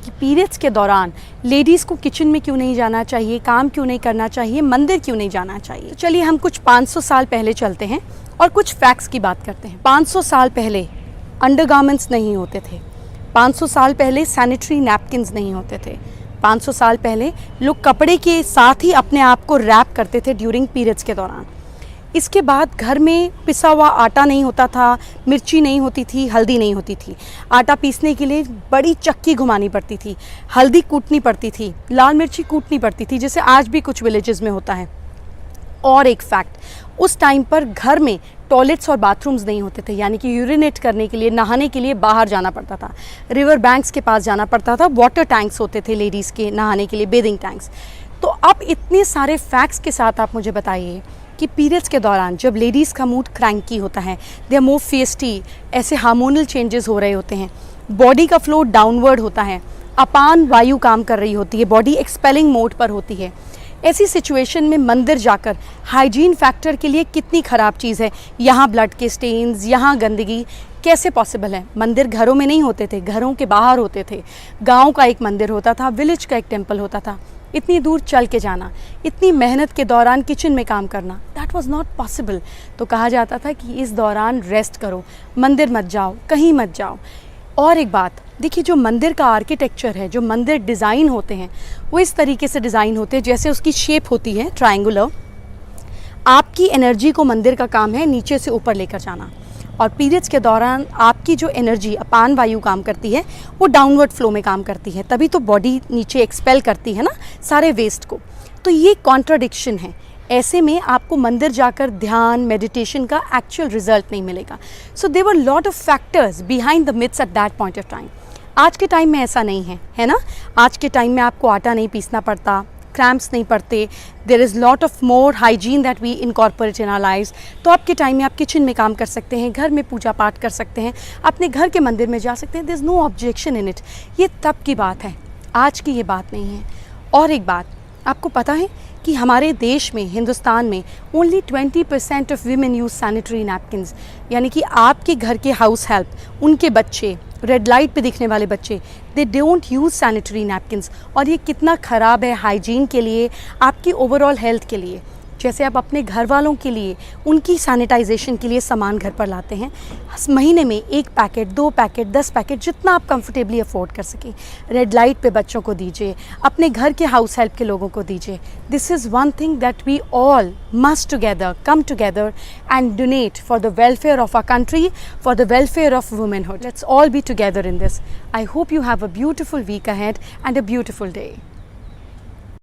कि पीरियड्स के दौरान लेडीज़ को किचन में क्यों नहीं जाना चाहिए, काम क्यों नहीं करना चाहिए, मंदिर क्यों नहीं जाना चाहिए। तो चलिए हम कुछ 500 साल पहले चलते हैं और कुछ फैक्ट्स की बात करते हैं। 500 साल पहले अंडरगारमेंट्स नहीं होते थे। 500 साल पहले सैनिटरी नैपकिन्स नहीं होते थे। 500 साल पहले लोग कपड़े के साथ ही अपने आप को रैप करते थे ड्यूरिंग पीरियड्स के दौरान। इसके बाद घर में पिसा हुआ आटा नहीं होता था, मिर्ची नहीं होती थी, हल्दी नहीं होती थी। आटा पीसने के लिए बड़ी चक्की घुमानी पड़ती थी, हल्दी कूटनी पड़ती थी, लाल मिर्ची कूटनी पड़ती थी, जैसे आज भी कुछ विलेजेस में होता है। और एक फैक्ट, उस टाइम पर घर में टॉयलेट्स और बाथरूम्स नहीं होते थे, यानी कि यूरिनेट करने के लिए, नहाने के लिए बाहर जाना पड़ता था, रिवर बैंक्स के पास जाना पड़ता था। वाटर टैंक्स होते थे लेडीज़ के नहाने के लिए, बेदिंग टैंक्स। तो अब इतने सारे फैक्ट्स के साथ आप मुझे बताइए कि पीरियड्स के दौरान जब लेडीज़ का मूड क्रैंकी होता है, दे आर मोर फेस्टी, ऐसे हार्मोनल चेंजेस हो रहे होते हैं, बॉडी का फ्लो डाउनवर्ड होता है, अपान वायु काम कर रही होती है, बॉडी एक्सपेलिंग मोड पर होती है। ऐसी सिचुएशन में मंदिर जाकर हाइजीन फैक्टर के लिए कितनी ख़राब चीज़ है। यहाँ ब्लड के स्टेन्स, यहाँ गंदगी, कैसे पॉसिबल है। मंदिर घरों में नहीं होते थे, घरों के बाहर होते थे। गांव का एक मंदिर होता था, विलेज का एक टेम्पल होता था। इतनी दूर चल के जाना, इतनी मेहनत के दौरान किचन में काम करना, दैट वाज नॉट पॉसिबल। तो कहा जाता था कि इस दौरान रेस्ट करो, मंदिर मत जाओ, कहीं मत जाओ। और एक बात देखिए, जो मंदिर का आर्किटेक्चर है, जो मंदिर डिज़ाइन होते हैं, वो इस तरीके से डिज़ाइन होते हैं जैसे उसकी शेप होती है ट्रायंगुलर। आपकी एनर्जी को मंदिर का काम है नीचे से ऊपर लेकर जाना, और पीरियड्स के दौरान आपकी जो एनर्जी अपान वायु काम करती है वो डाउनवर्ड फ्लो में काम करती है, तभी तो बॉडी नीचे एक्सपेल करती है ना सारे वेस्ट को। तो ये कॉन्ट्राडिक्शन है। ऐसे में आपको मंदिर जाकर ध्यान, मेडिटेशन का एक्चुअल रिजल्ट नहीं मिलेगा। So there were lot of factors behind the myths at that point of time. आज के टाइम में ऐसा नहीं है, है ना। आज के टाइम में आपको आटा नहीं पीसना पड़ता, क्रैम्प्स नहीं पड़ते, there is lot of more hygiene that we incorporate in our lives. तो आपके टाइम में आप किचन में काम कर सकते हैं, घर में पूजा पाठ कर सकते हैं, अपने घर के मंदिर में जा सकते हैं। There is no objection in it. ये तब की बात है, आज की ये बात नहीं है। और एक बात आपको पता है कि हमारे देश में, हिंदुस्तान में, only 20% of women use sanitary napkins, यानी कि आपके घर के हाउस हेल्प, उनके बच्चे, रेड लाइट पे दिखने वाले बच्चे, they don't use sanitary napkins. और ये कितना ख़राब है हाइजीन के लिए, आपकी ओवरऑल हेल्थ के लिए। जैसे आप अपने घर वालों के लिए, उनकी सैनिटाइजेशन के लिए सामान घर पर लाते हैं, महीने में 1 पैकेट, 2 पैकेट, 10 पैकेट, जितना आप कंफर्टेबली अफोर्ड कर सकें, रेड लाइट पे बच्चों को दीजिए, अपने घर के हाउस हेल्प के लोगों को दीजिए। This is one thing that we all must together come together and donate for the welfare of our country, for the welfare of womanhood. Let's all be together in this. I hope you have a beautiful week ahead and a beautiful day.